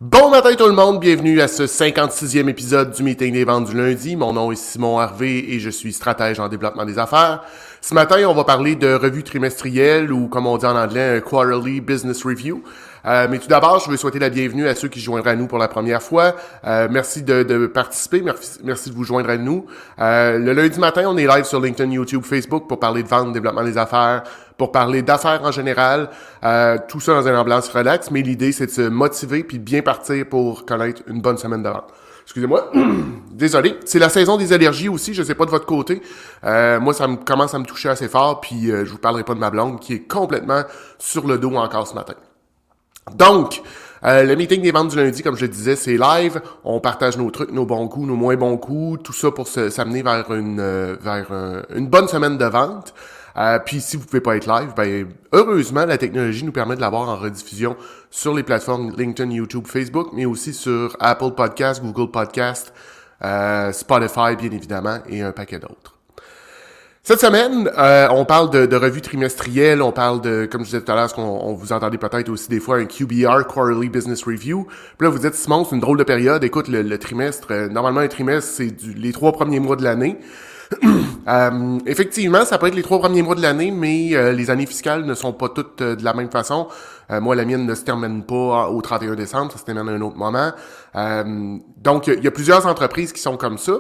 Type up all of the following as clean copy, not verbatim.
Bon matin tout le monde, bienvenue à ce 56e épisode du Meeting des ventes du lundi. Mon nom est Simon Harvey et je suis stratège en développement des affaires. Ce matin, on va parler de revue trimestrielle ou comme on dit en anglais, un Quarterly Business Review. Mais tout d'abord, je veux souhaiter la bienvenue à ceux qui se joindraient à nous pour la première fois. Merci de participer, merci de vous joindre à nous. Le lundi matin, on est live sur LinkedIn, YouTube, Facebook pour parler de vente, développement des affaires, pour parler d'affaires en général, tout ça dans une ambiance relax, mais l'idée, c'est de se motiver puis de bien partir pour connaître une bonne semaine de vente. Excusez-moi, désolé. C'est la saison des allergies aussi, je sais pas de votre côté. Moi, commence à me toucher assez fort, puis je vous parlerai pas de ma blonde qui est complètement sur le dos encore ce matin. Donc, le meeting des ventes du lundi, comme je le disais, c'est live. On partage nos trucs, nos bons coups, nos moins bons coups, tout ça pour s'amener vers une bonne semaine de vente. Puis si vous pouvez pas être live, ben heureusement, la technologie nous permet de l'avoir en rediffusion sur les plateformes LinkedIn, YouTube, Facebook, mais aussi sur Apple Podcasts, Google Podcasts, Spotify, bien évidemment, et un paquet d'autres. Cette semaine, on parle de revue trimestrielle, on parle de, comme je disais tout à l'heure, ce qu'on vous entendez peut-être aussi des fois, un QBR, Quarterly Business Review. Puis là, vous dites, Simon, c'est une drôle de période. Écoute, le trimestre, normalement, un trimestre, c'est les 3 premiers mois de l'année. Effectivement, ça peut être les 3 premiers mois de l'année, mais les années fiscales ne sont pas toutes de la même façon. Moi, la mienne ne se termine pas au 31 décembre, ça se termine à un autre moment. Donc, il y a plusieurs entreprises qui sont comme ça.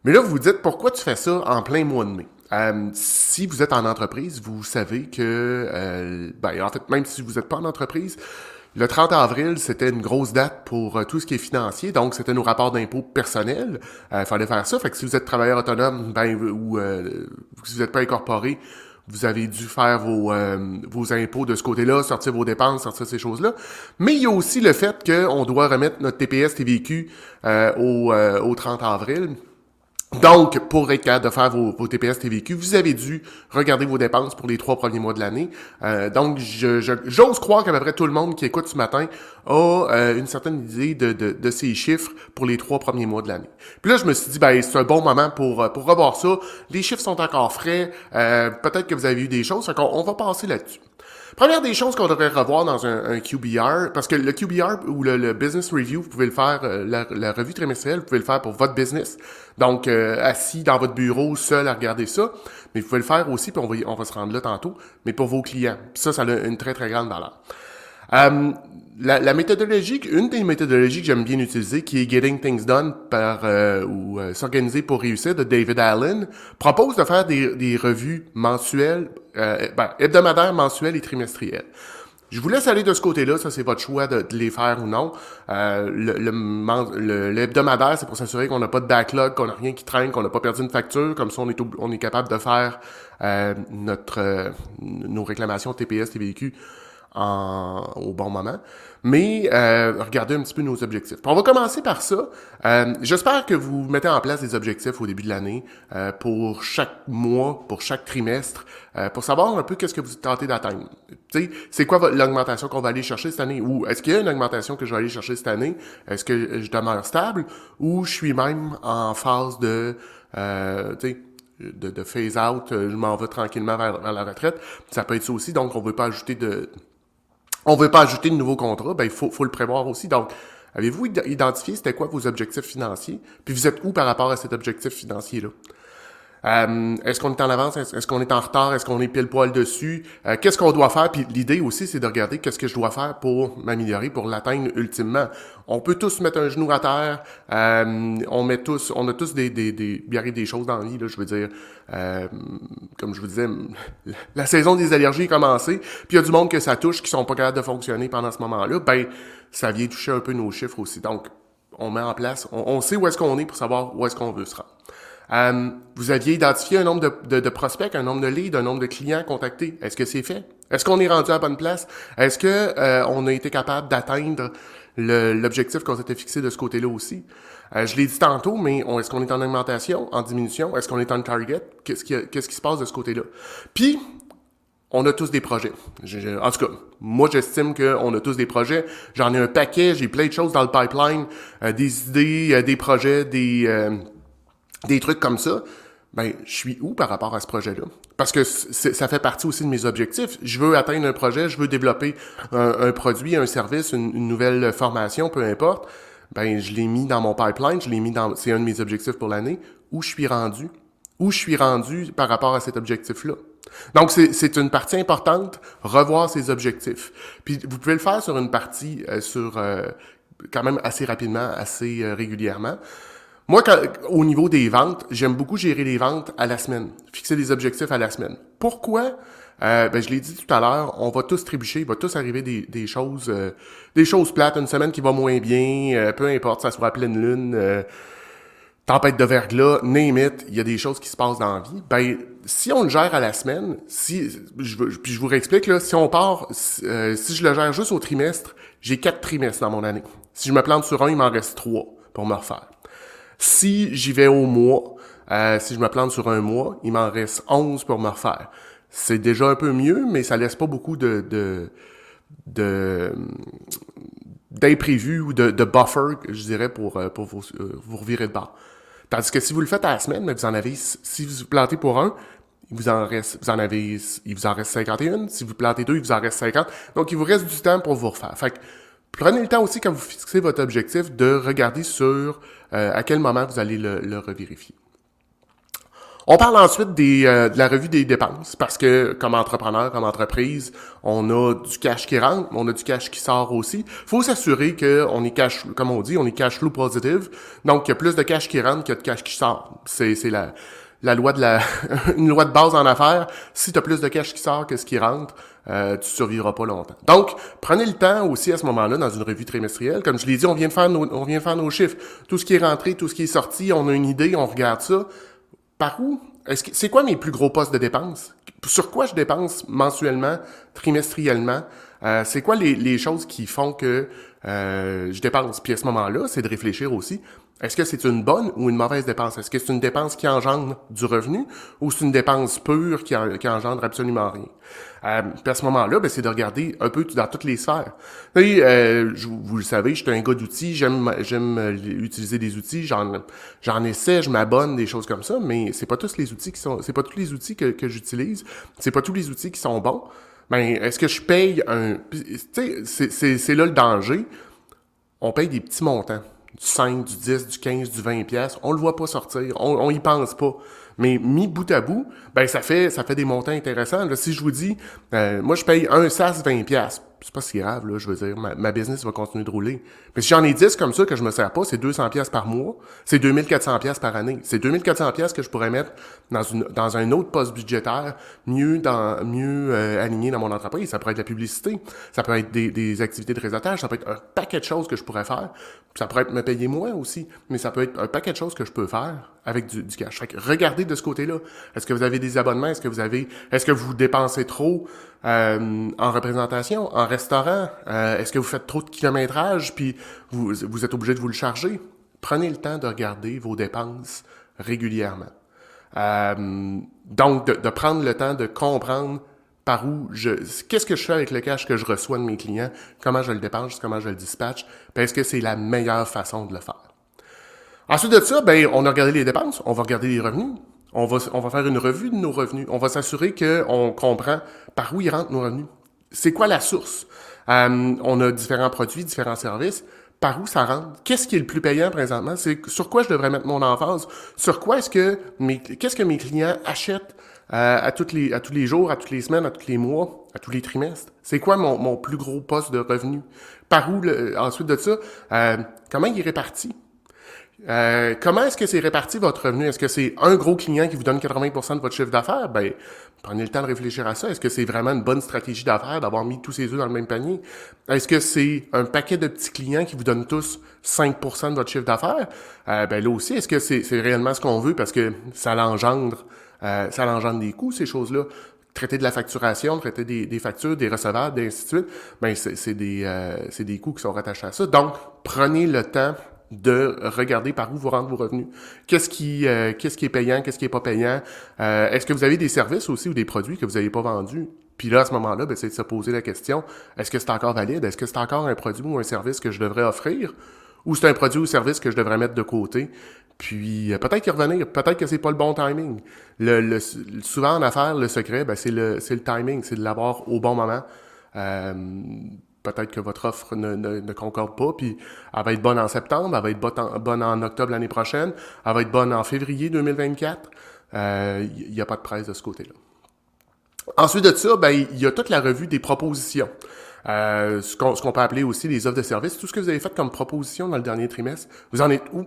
Mais là, vous vous dites, pourquoi tu fais ça en plein mois de mai? Si vous êtes en entreprise, vous savez que, en fait, même si vous n'êtes pas en entreprise, le 30 avril, c'était une grosse date pour tout ce qui est financier, donc c'était nos rapports d'impôts personnels. Fallait faire ça. Fait que si vous êtes travailleur autonome, ou si vous n'êtes pas incorporé, vous avez dû faire vos impôts de ce côté-là, sortir vos dépenses, sortir ces choses-là. Mais il y a aussi le fait qu'on doit remettre notre TPS TVQ au 30 avril. Donc, pour être capable de faire vos TPS TVQ, vous avez dû regarder vos dépenses pour les 3 premiers mois de l'année. Donc, j'ose croire qu'à peu près tout le monde qui écoute ce matin a une certaine idée de ces chiffres pour les 3 premiers mois de l'année. Puis là, je me suis dit, c'est un bon moment pour revoir ça. Les chiffres sont encore frais. Peut-être que vous avez eu des choses. Fait qu'on va passer là-dessus. Première des choses qu'on devrait revoir dans un QBR, parce que le QBR ou le Business Review, vous pouvez le faire, la revue trimestrielle, vous pouvez le faire pour votre business. Donc, assis dans votre bureau, seul à regarder ça. Mais vous pouvez le faire aussi, puis on va se rendre là tantôt, mais pour vos clients. Puis ça a une très, très grande valeur. La méthodologie, une des méthodologies que j'aime bien utiliser, qui est Getting Things Done ou S'organiser pour réussir de David Allen, propose de faire des revues mensuelles, hebdomadaires, mensuelles et trimestrielles. Je vous laisse aller de ce côté-là, ça c'est votre choix de les faire ou non. Le hebdomadaire, c'est pour s'assurer qu'on n'a pas de backlog, qu'on n'a rien qui traîne, qu'on n'a pas perdu une facture, comme ça on est capable de faire nos réclamations TPS, TVQ au bon moment, mais regardez un petit peu nos objectifs. Puis on va commencer par ça. J'espère que vous mettez en place des objectifs au début de l'année pour chaque mois, pour chaque trimestre, pour savoir un peu qu'est-ce que vous tentez d'atteindre. Tu sais, c'est quoi l'augmentation qu'on va aller chercher cette année? Ou est-ce qu'il y a une augmentation que je vais aller chercher cette année? Est-ce que je demeure stable? Ou je suis même en phase de phase out, je m'en vais tranquillement vers la retraite. Ça peut être ça aussi, donc on veut pas ajouter de nouveaux contrats, il faut le prévoir aussi. Donc, avez-vous identifié c'était quoi vos objectifs financiers? Puis vous êtes où par rapport à cet objectif financier-là? Est-ce qu'on est en avance? Est-ce qu'on est en retard? Est-ce qu'on est pile poil dessus? Qu'est-ce qu'on doit faire? Puis l'idée aussi, c'est de regarder qu'est-ce que je dois faire pour m'améliorer, pour l'atteindre ultimement. On peut tous mettre un genou à terre. On a tous il arrive des choses dans la vie, là, je veux dire. Comme je vous disais, la saison des allergies est commencée. Puis il y a du monde que ça touche qui sont pas capables de fonctionner pendant ce moment-là. Ça vient toucher un peu nos chiffres aussi. Donc, on met en place, on sait où est-ce qu'on est pour savoir où est-ce qu'on veut se rendre. Vous aviez identifié un nombre de prospects, un nombre de leads, un nombre de clients contactés. Est-ce que c'est fait? Est-ce qu'on est rendu à la bonne place? Est-ce que on a été capable d'atteindre l'objectif qu'on s'était fixé de ce côté-là aussi? Je l'ai dit tantôt, mais est-ce qu'on est en augmentation, en diminution? Est-ce qu'on est en target? Qu'est-ce qui se passe de ce côté-là? Puis, on a tous des projets. En tout cas, moi, j'estime qu'on a tous des projets. J'en ai un paquet, j'ai plein de choses dans le pipeline, des idées, des projets, des trucs comme ça. ben, je suis où par rapport à ce projet-là? Parce que ça fait partie aussi de mes objectifs. Je veux atteindre un projet, je veux développer un produit, un service, une nouvelle formation, peu importe. Ben, je l'ai mis dans mon pipeline, c'est un de mes objectifs pour l'année. Où je suis rendu? Où je suis rendu par rapport à cet objectif-là? Donc, c'est une partie importante, revoir ses objectifs. Puis, vous pouvez le faire sur une partie, quand même assez rapidement, assez régulièrement. Moi, au niveau des ventes, j'aime beaucoup gérer les ventes à la semaine, fixer des objectifs à la semaine. Pourquoi? Ben, je l'ai dit tout à l'heure, on va tous trébucher, il va tous arriver des choses plates, une semaine qui va moins bien, peu importe, ça soit pleine lune, tempête de verglas, name it, il y a des choses qui se passent dans la vie. Ben, si on le gère à la semaine, puis je vous réexplique, là, si on part, si je le gère juste au trimestre, j'ai 4 trimestres dans mon année. Si je me plante sur un, il m'en reste 3 pour me refaire. Si j'y vais au mois, si je me plante sur un mois, il m'en reste 11 pour me refaire. C'est déjà un peu mieux, mais ça laisse pas beaucoup d'imprévus ou de buffer, je dirais, pour vous revirer de bord. Tandis que si vous le faites à la semaine, mais vous en avez, si vous plantez pour un, il vous en reste 51. Si vous plantez 2, il vous en reste 50. Donc, il vous reste du temps pour vous refaire. Fait que, prenez le temps aussi, quand vous fixez votre objectif, de regarder sur à quel moment vous allez le revérifier. On parle ensuite de la revue des dépenses, parce que comme entrepreneur, comme entreprise, on a du cash qui rentre, on a du cash qui sort aussi. Il faut s'assurer qu'on est cash, comme on dit, on est cash flow positive. Donc, il y a plus de cash qui rentre que de cash qui sort. C'est la loi une loi de base en affaires. Si tu as plus de cash qui sort que ce qui rentre, tu survivras pas longtemps. Donc, prenez le temps aussi à ce moment-là, dans une revue trimestrielle. Comme je l'ai dit, on vient de faire nos chiffres. Tout ce qui est rentré, tout ce qui est sorti, on a une idée, on regarde ça. Par où? C'est quoi mes plus gros postes de dépenses? Sur quoi je dépense mensuellement, trimestriellement? C'est quoi les choses qui font que je dépense? Puis à ce moment-là, c'est de réfléchir aussi. Est-ce que c'est une bonne ou une mauvaise dépense? Est-ce que c'est une dépense qui engendre du revenu ou c'est une dépense pure qui engendre absolument rien? Puis à ce moment-là, ben, c'est de regarder un peu dans toutes les sphères. Et, vous le savez, je suis un gars d'outils, j'aime utiliser des outils, j'en essaie, je m'abonne, des choses comme ça, mais c'est pas tous les outils c'est pas tous les outils que j'utilise, c'est pas tous les outils qui sont bons. Ben, est-ce que je paye tu sais, c'est là le danger. On paye des petits montants. Du 5, du 10, du 15, du 20 pièces, on le voit pas sortir, on y pense pas. Mais mis bout à bout, ben ça fait des montants intéressants. Là, si je vous dis, moi je paye un SaaS 20 pièces, c'est pas si grave, là, je veux dire, ma business va continuer de rouler. Mais si j'en ai 10 comme ça que je me sers pas, c'est 200 pièces par mois, c'est 2400 pièces par année. C'est 2400 pièces que je pourrais mettre dans un autre poste budgétaire, mieux aligné dans mon entreprise. Ça pourrait être la publicité, ça peut être des activités de réseautage, ça peut être un paquet de choses que je pourrais faire. Ça pourrait être me payer moins aussi, mais ça peut être un paquet de choses que je peux faire avec du cash. Fait que regardez de ce côté-là. Est-ce que vous avez des abonnements? Est-ce que vous dépensez trop en représentation, en restaurant? Est-ce que vous faites trop de kilométrage puis vous êtes obligé de vous le charger? Prenez le temps de regarder vos dépenses régulièrement. Donc, de prendre le temps de comprendre par où qu'est-ce que je fais avec le cash que je reçois de mes clients, comment je le dépense, comment je le dispatche, puis est-ce que c'est la meilleure façon de le faire. Ensuite de ça, ben, on a regardé les dépenses, on va regarder les revenus, on va faire une revue de nos revenus, on va s'assurer qu'on comprend par où ils rentrent nos revenus. C'est quoi la source? On a différents produits, différents services, par où ça rentre? Qu'est-ce qui est le plus payant présentement? C'est sur quoi je devrais mettre mon emphase? Sur quoi qu'est-ce que mes clients achètent à tous les jours, à toutes les semaines, à tous les mois, à tous les trimestres? C'est quoi mon plus gros poste de revenu? Par où, ensuite de ça, comment il est réparti? Comment est-ce que c'est réparti votre revenu? Est-ce que c'est un gros client qui vous donne 80% de votre chiffre d'affaires? Ben, prenez le temps de réfléchir à ça. Est-ce que c'est vraiment une bonne stratégie d'affaires d'avoir mis tous ces œufs dans le même panier? Est-ce que c'est un paquet de petits clients qui vous donnent tous 5% de votre chiffre d'affaires? Ben là aussi, est-ce que c'est réellement ce qu'on veut? Parce que ça l'engendre des coûts, ces choses-là. Traiter de la facturation, traiter des factures, des recevables, et ainsi de suite, ben c'est des coûts qui sont rattachés à ça. Donc, prenez le temps de regarder par où vous rentrent vos revenus. Qu'est-ce qui est payant, qu'est-ce qui est pas payant. Est-ce que vous avez des services aussi ou des produits que vous n'avez pas vendus? Puis là, à ce moment-là, ben, c'est de se poser la question, est-ce que c'est encore valide? Est-ce que c'est encore un produit ou un service que je devrais offrir? Ou c'est un produit ou service que je devrais mettre de côté Puis peut-être qu'il revenir, peut-être que c'est pas le bon timing. Souvent en affaires, le secret, ben, c'est le timing, c'est de l'avoir au bon moment. Euh, Peut-être que votre offre ne concorde pas, puis elle va être bonne en septembre, elle va être bonne en octobre l'année prochaine, elle va être bonne en février 2024. Il n'y a pas de presse de ce côté-là. Ensuite de ça, ben, il y a toute la revue des propositions. Ce qu'on peut appeler aussi les offres de services. Tout ce que vous avez fait comme proposition dans le dernier trimestre, vous en êtes où?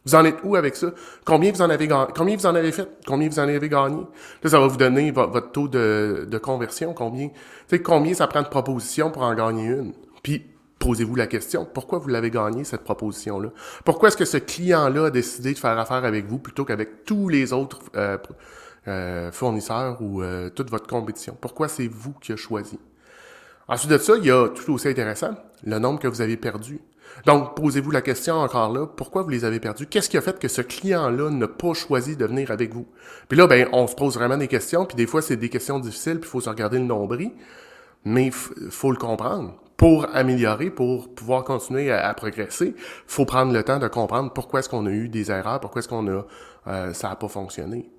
Vous en êtes où avec ça? Combien vous en avez fait? Combien vous en avez gagné? Là, ça va vous donner votre taux de conversion. Combien ça prend de propositions pour en gagner une? Puis, posez-vous la question, pourquoi vous l'avez gagné, cette proposition-là? Pourquoi est-ce que ce client-là a décidé de faire affaire avec vous plutôt qu'avec tous les autres fournisseurs ou toute votre compétition? Pourquoi c'est vous qui avez choisi? Ensuite de ça, il y a tout aussi intéressant, le nombre que vous avez perdu. Donc, posez-vous la question encore là, pourquoi vous les avez perdus? Qu'est-ce qui a fait que ce client-là n'a pas choisi de venir avec vous? Puis là, ben, on se pose vraiment des questions, puis des fois, c'est des questions difficiles, puis il faut se regarder le nombril, mais faut le comprendre. Pour améliorer, pour pouvoir continuer à progresser, faut prendre le temps de comprendre pourquoi est-ce qu'on a eu des erreurs, pourquoi est-ce qu'on a ça n'a pas fonctionné.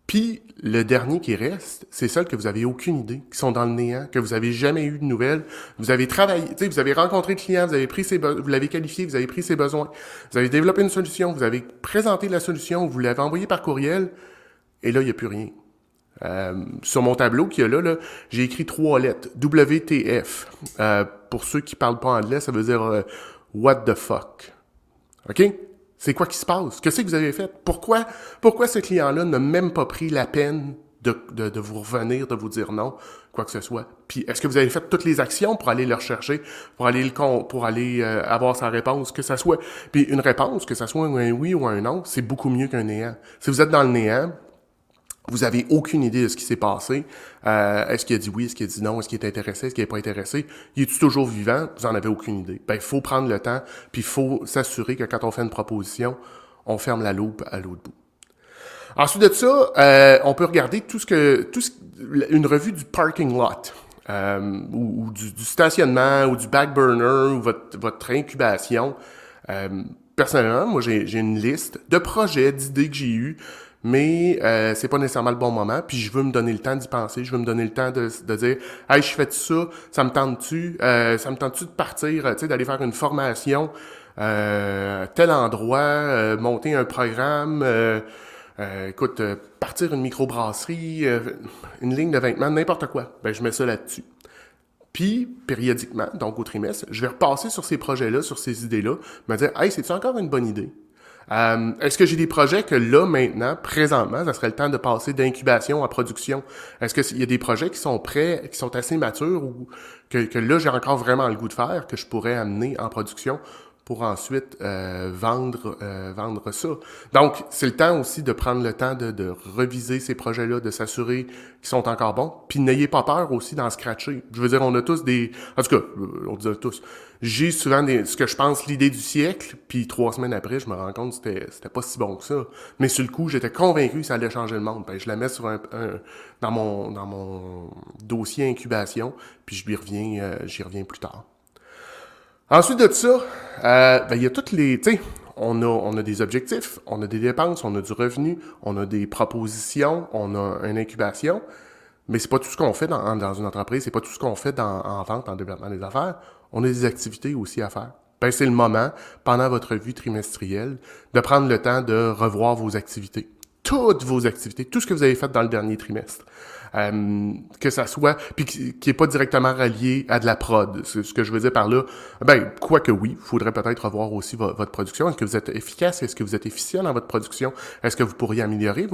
Puis, le dernier qui reste, c'est celles que vous avez aucune idée, qui sont dans le néant, que vous avez jamais eu de nouvelles. Vous avez travaillé, tu sais, vous avez rencontré le client, vous avez pris vous l'avez qualifié, vous avez pris ses besoins, vous avez développé une solution, vous avez présenté la solution, vous l'avez envoyé par courriel, et là, il n'y a plus rien. Sur mon tableau qu'il y a là, j'ai écrit 3 lettres, WTF. Pour ceux qui parlent pas anglais, ça veut dire What the fuck. OK? C'est quoi qui se passe? Qu'est-ce que vous avez fait? Pourquoi ce client-là n'a même pas pris la peine de vous revenir, de vous dire non, quoi que ce soit? Puis, est-ce que vous avez fait toutes les actions pour aller le rechercher, pour aller avoir sa réponse, que ça soit... Puis, une réponse, que ça soit un oui ou un non, c'est beaucoup mieux qu'un néant. Si vous êtes dans le néant, vous avez aucune idée de ce qui s'est passé. Est-ce qu'il a dit oui? Est-ce qu'il a dit non? Est-ce qu'il est intéressé? Est-ce qu'il n'est pas intéressé? Il est toujours vivant? Vous en avez aucune idée. Ben, il faut prendre le temps, puis il faut s'assurer que quand on fait une proposition, on ferme la loupe à l'autre bout. Ensuite de ça, on peut regarder une revue du parking lot, ou du stationnement, ou du back burner, ou votre incubation. Personnellement, moi, j'ai une liste de projets, d'idées que j'ai eues, mais c'est pas nécessairement le bon moment, puis je veux me donner le temps d'y penser, je veux me donner le temps de dire « Hey, je fais ça, ça me tente-tu de partir, tu sais, d'aller faire une formation tel endroit, monter un programme, écoute, partir une microbrasserie, une ligne de vêtements, n'importe quoi. » Ben, je mets ça là-dessus. Puis, périodiquement, donc au trimestre, je vais repasser sur ces projets-là, sur ces idées-là, me dire « Hey, c'est-tu encore une bonne idée? » Est-ce que j'ai des projets que là, maintenant, présentement, ça serait le temps de passer d'incubation à production? Est-ce qu'il y a des projets qui sont prêts, qui sont assez matures ou que là, j'ai encore vraiment le goût de faire, que je pourrais amener en production pour ensuite vendre ça? Donc, c'est le temps aussi de prendre le temps de reviser ces projets-là, de s'assurer qu'ils sont encore bons. Puis n'ayez pas peur aussi d'en scratcher. Je veux dire, on a tous des... En tout cas, on dit tous. J'ai souvent ce que je pense l'idée du siècle, puis 3 semaines après, je me rends compte que c'était pas si bon que ça. Mais sur le coup, j'étais convaincu que ça allait changer le monde. Ben, je la mets sur dans mon dossier incubation, puis j'y reviens plus tard. Ensuite de ça, ben, il y a toutes les... Tu sais, on a des objectifs, on a des dépenses, on a du revenu, on a des propositions, on a une incubation, mais c'est pas tout ce qu'on fait dans une entreprise, c'est pas tout ce qu'on fait en vente, en développement des affaires. On a des activités aussi à faire. Ben, c'est le moment, pendant votre revue trimestrielle, de prendre le temps de revoir vos activités. Toutes vos activités, tout ce que vous avez fait dans le dernier trimestre. Que ça soit, puis qui est pas directement relié à de la prod. C'est ce que je veux dire par là. Ben, quoique oui, il faudrait peut-être revoir aussi votre production. Est-ce que vous êtes efficace? Est-ce que vous êtes efficient dans votre production? Est-ce que vous pourriez améliorer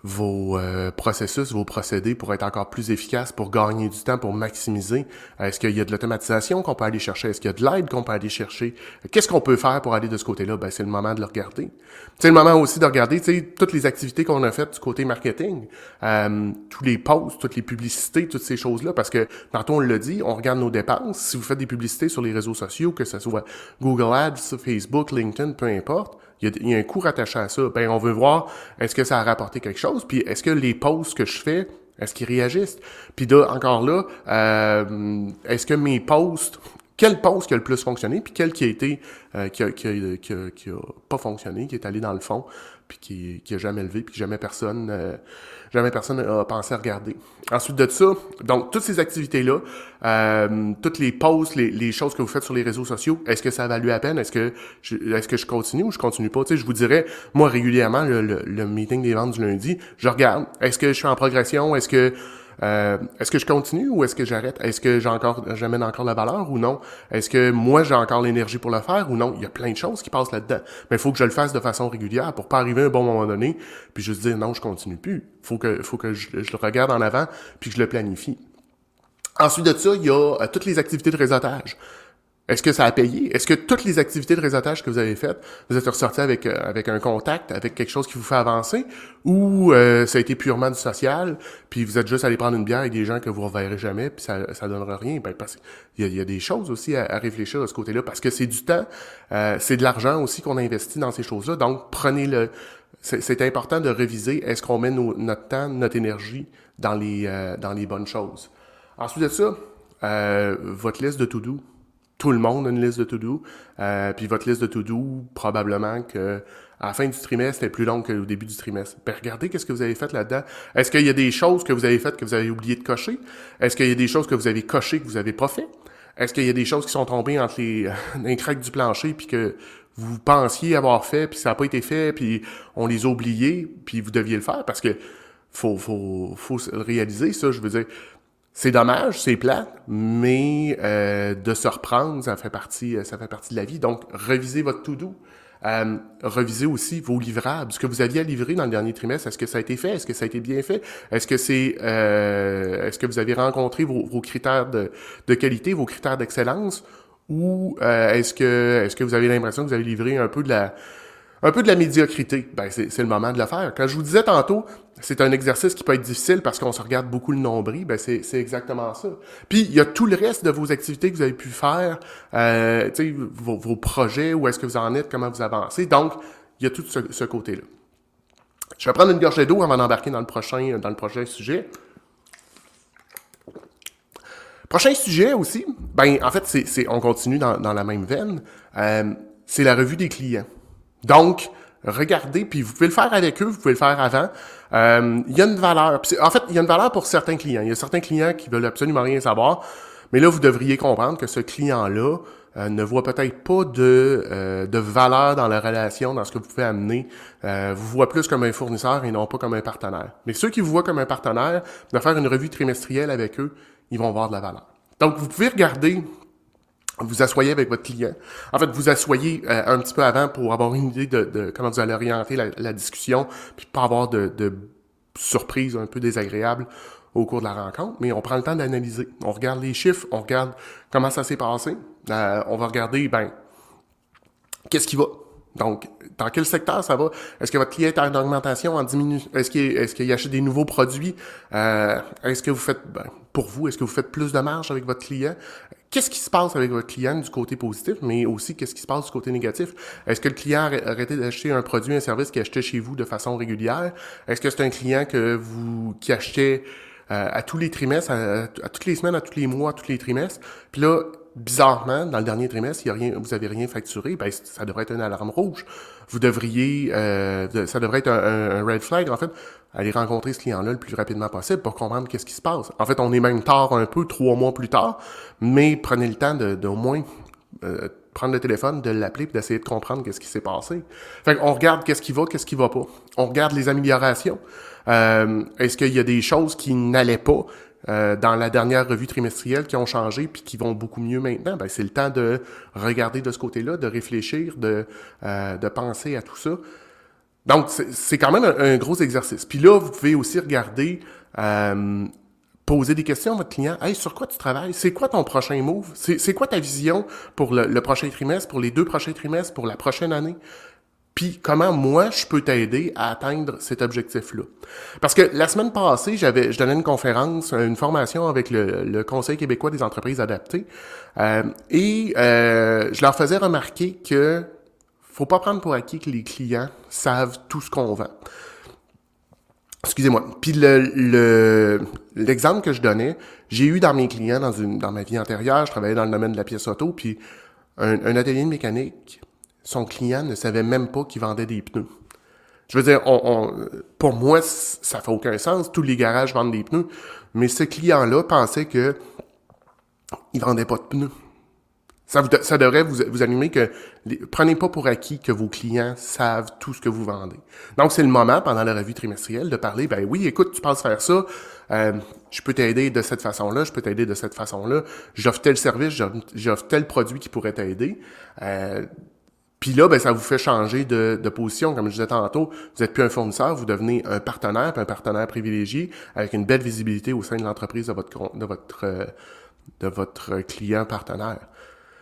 vos processus, vos procédés pour être encore plus efficaces, pour gagner du temps, pour maximiser? Est-ce qu'il y a de l'automatisation qu'on peut aller chercher? Est-ce qu'il y a de l'aide qu'on peut aller chercher? Qu'est-ce qu'on peut faire pour aller de ce côté-là? Ben, c'est le moment de le regarder. C'est le moment aussi de regarder, tu sais, toutes les activités qu'on a faites du côté marketing, tous les posts, toutes les publicités, toutes ces choses-là, parce que, tantôt on l'a dit, on regarde nos dépenses. Si vous faites des publicités sur les réseaux sociaux, que ce soit Google Ads, Facebook, LinkedIn, peu importe, il y a un coût rattaché à ça. Ben, on veut voir, est-ce que ça a rapporté quelque chose? Puis, est-ce que les posts que je fais, est-ce qu'ils réagissent? Puis là, encore là, est-ce que mes posts quel poste qui a le plus fonctionné, puis quel qui a été qui a pas fonctionné, qui est allé dans le fond, puis qui a jamais levé, puis jamais personne a pensé à regarder. Ensuite de ça, donc toutes ces activités-là, toutes les posts, les choses que vous faites sur les réseaux sociaux, est-ce que ça a valu la peine? Est-ce que je continue ou je continue pas? Tu sais, je vous dirais, moi régulièrement, le meeting des ventes du lundi, je regarde. Est-ce que je suis en progression? Est-ce que je continue ou est-ce que j'arrête? Est-ce que j'amène encore la valeur ou non? Est-ce que moi, j'ai encore l'énergie pour le faire ou non? Il y a plein de choses qui passent là-dedans. Mais il faut que je le fasse de façon régulière pour pas arriver à un bon moment donné puis juste dire non, je continue plus. Faut que je le regarde en avant puis que je le planifie. Ensuite de ça, il y a toutes les activités de réseautage. Est-ce que ça a payé? Est-ce que toutes les activités de réseautage que vous avez faites, vous êtes ressortis avec un contact, avec quelque chose qui vous fait avancer? Ou ça a été purement du social, puis vous êtes juste allé prendre une bière avec des gens que vous ne reverrez jamais, puis ça donnera rien? Ben, parce qu'il y a des choses aussi à réfléchir de ce côté-là, parce que c'est du temps, c'est de l'argent aussi qu'on investit dans ces choses-là, donc prenez-le. C'est important de réviser, est-ce qu'on met notre temps, notre énergie dans les bonnes choses. Ensuite de ça, votre liste de to-do. Tout le monde a une liste de to-do. Puis votre liste de to-do, probablement que à la fin du trimestre, elle est plus longue qu'au début du trimestre. Ben, regardez qu'est-ce que vous avez fait là-dedans. Est-ce qu'il y a des choses que vous avez faites que vous avez oublié de cocher? Est-ce qu'il y a des choses que vous avez cochées que vous n'avez pas fait? Est-ce qu'il y a des choses qui sont tombées entre les craques du plancher puis que vous pensiez avoir fait puis ça n'a pas été fait puis on les a oubliés puis vous deviez le faire? Parce que faut le réaliser, ça, je veux dire. C'est dommage, c'est plate, mais de se reprendre, ça fait partie de la vie. Donc, revisez votre to-do. Revisez aussi vos livrables. Ce que vous aviez à livrer dans le dernier trimestre, est-ce que ça a été fait? Est-ce que ça a été bien fait? Est-ce que vous avez rencontré vos critères de qualité, vos critères d'excellence? Ou est-ce que vous avez l'impression que vous avez livré un peu de la médiocrité? Ben, c'est le moment de le faire. Quand je vous disais tantôt, c'est un exercice qui peut être difficile parce qu'on se regarde beaucoup le nombril, ben c'est exactement ça. Puis, il y a tout le reste de vos activités que vous avez pu faire, tu sais, vos projets, où est-ce que vous en êtes, comment vous avancez. Donc, il y a tout ce côté-là. Je vais prendre une gorgée d'eau avant d'embarquer dans le prochain sujet. Prochain sujet aussi, ben en fait, on continue dans la même veine, c'est la revue des clients. Donc, regardez, puis vous pouvez le faire avec eux, vous pouvez le faire avant. Il y a une valeur. En fait, il y a une valeur pour certains clients. Il y a certains clients qui veulent absolument rien savoir, mais là, vous devriez comprendre que ce client-là ne voit peut-être pas de valeur dans la relation, dans ce que vous pouvez amener. Vous voit plus comme un fournisseur et non pas comme un partenaire. Mais ceux qui vous voient comme un partenaire, de faire une revue trimestrielle avec eux, ils vont voir de la valeur. Donc, vous pouvez regarder. Vous asseyez avec votre client. En fait, vous asseyez un petit peu avant pour avoir une idée de comment vous allez orienter la discussion, puis pas avoir de surprises un peu désagréables au cours de la rencontre. Mais on prend le temps d'analyser. On regarde les chiffres, on regarde comment ça s'est passé. On va regarder, qu'est-ce qui va. Donc, dans quel secteur ça va? Est-ce que votre client est en augmentation, en diminution? Est-ce qu'il achète des nouveaux produits? Est-ce que vous faites, pour vous, est-ce que vous faites plus de marge avec votre client? Qu'est-ce qui se passe avec votre client du côté positif, mais aussi qu'est-ce qui se passe du côté négatif? Est-ce que le client a arrêté d'acheter un produit, un service qu'il achetait chez vous de façon régulière? Est-ce que c'est un client qui achetait à tous les trimestres, à toutes les semaines, à tous les mois, à tous les trimestres? Puis là, bizarrement, dans le dernier trimestre, vous avez rien facturé, ben ça devrait être une alarme rouge. Vous devriez, ça devrait être un red flag, en fait. Aller rencontrer ce client-là le plus rapidement possible pour comprendre qu'est-ce qui se passe. En fait, on est même tard un peu, 3 mois plus tard, mais prenez le temps d'au moins prendre le téléphone, de l'appeler et d'essayer de comprendre qu'est-ce qui s'est passé. Fait qu'on regarde qu'est-ce qui va pas. On regarde les améliorations. Est-ce qu'il y a des choses qui n'allaient pas dans la dernière revue trimestrielle qui ont changé puis qui vont beaucoup mieux maintenant? Ben, c'est le temps de regarder de ce côté-là, de réfléchir, de penser à tout ça. Donc, c'est quand même un gros exercice. Puis là, vous pouvez aussi regarder, poser des questions à votre client. « Hey, sur quoi tu travailles? C'est quoi ton prochain move? C'est quoi ta vision pour le prochain trimestre, pour les 2 prochains trimestres, pour la prochaine année? » Puis comment moi, je peux t'aider à atteindre cet objectif-là. Parce que la semaine passée, je donnais une conférence, une formation avec le Conseil québécois des entreprises adaptées. Je leur faisais remarquer que faut pas prendre pour acquis que les clients savent tout ce qu'on vend. Excusez-moi. Puis l'exemple que je donnais, j'ai eu dans mes clients dans ma vie antérieure, je travaillais dans le domaine de la pièce auto, puis un atelier de mécanique, son client ne savait même pas qu'il vendait des pneus. Je veux dire, pour moi, ça fait aucun sens. Tous les garages vendent des pneus. Mais ce client-là pensait que il vendait pas de pneus. Ça devrait vous animer que prenez pas pour acquis que vos clients savent tout ce que vous vendez. Donc, c'est le moment, pendant la revue trimestrielle, de parler, ben oui, écoute, tu penses faire ça, je peux t'aider de cette façon-là, je peux t'aider de cette façon-là, j'offre tel service, j'offre tel produit qui pourrait t'aider. Puis là, ben, ça vous fait changer de position. Comme je disais tantôt, vous n'êtes plus un fournisseur, vous devenez un partenaire privilégié, avec une belle visibilité au sein de l'entreprise de votre client partenaire.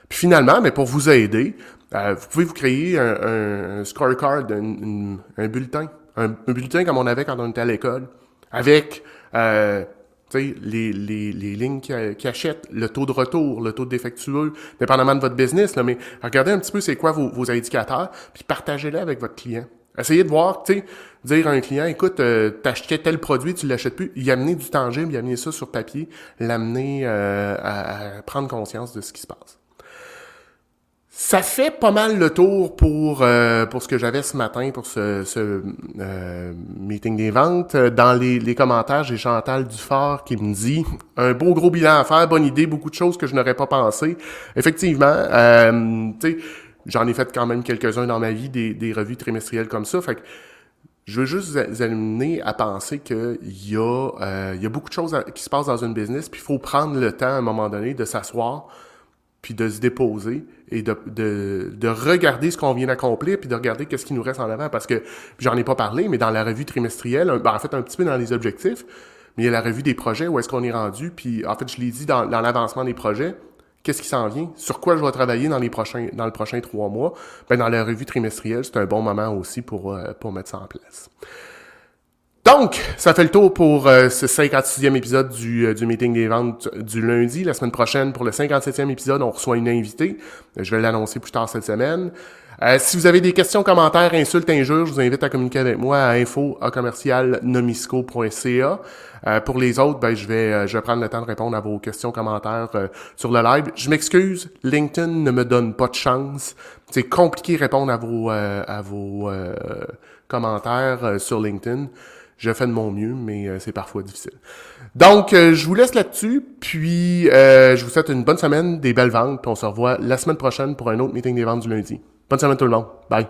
Puis finalement, mais pour vous aider, vous pouvez vous créer un scorecard, un bulletin. Un bulletin comme on avait quand on était à l'école, avec les lignes qui achètent, le taux de retour, le taux de défectueux, dépendamment de votre business, là, mais regardez un petit peu c'est quoi vos indicateurs, puis partagez-les avec votre client. Essayez de voir, dire à un client, écoute, t'achetais tel produit, tu l'achètes plus, y amener du tangible, y amener ça sur papier, l'amener à prendre conscience de ce qui se passe. Ça fait pas mal le tour pour ce que j'avais ce matin pour ce meeting des ventes. Dans les commentaires, j'ai Chantal Dufort qui me dit « Un beau gros bilan à faire, bonne idée, beaucoup de choses que je n'aurais pas pensé. » Effectivement, tu sais, j'en ai fait quand même quelques-uns dans ma vie, des revues trimestrielles comme ça. Fait que je veux juste vous amener à penser qu'il y a beaucoup de choses qui se passent dans une business, puis il faut prendre le temps à un moment donné de s'asseoir, puis de se déposer et de regarder ce qu'on vient d'accomplir, puis de regarder qu'est-ce qui nous reste en avant. Parce que, j'en ai pas parlé, mais dans la revue trimestrielle, en fait, un petit peu dans les objectifs, mais il y a la revue des projets, où est-ce qu'on est rendu, puis en fait, je l'ai dit dans l'avancement des projets, qu'est-ce qui s'en vient, sur quoi je vais travailler dans le prochain 3 mois. Ben, dans la revue trimestrielle, c'est un bon moment aussi pour mettre ça en place. Donc, ça fait le tour pour ce 56e épisode du meeting des ventes du lundi. La semaine prochaine, pour le 57e épisode, on reçoit une invitée. Je vais l'annoncer plus tard cette semaine. Si vous avez des questions, commentaires, insultes, injures, je vous invite à communiquer avec moi à info@commercialnomisco.ca. Pour les autres, ben je vais prendre le temps de répondre à vos questions, commentaires sur le live. Je m'excuse, LinkedIn ne me donne pas de chance. C'est compliqué de répondre à vos commentaires sur LinkedIn. Je fais de mon mieux, mais c'est parfois difficile. Donc, je vous laisse là-dessus, puis je vous souhaite une bonne semaine, des belles ventes, puis on se revoit la semaine prochaine pour un autre meeting des ventes du lundi. Bonne semaine tout le monde. Bye!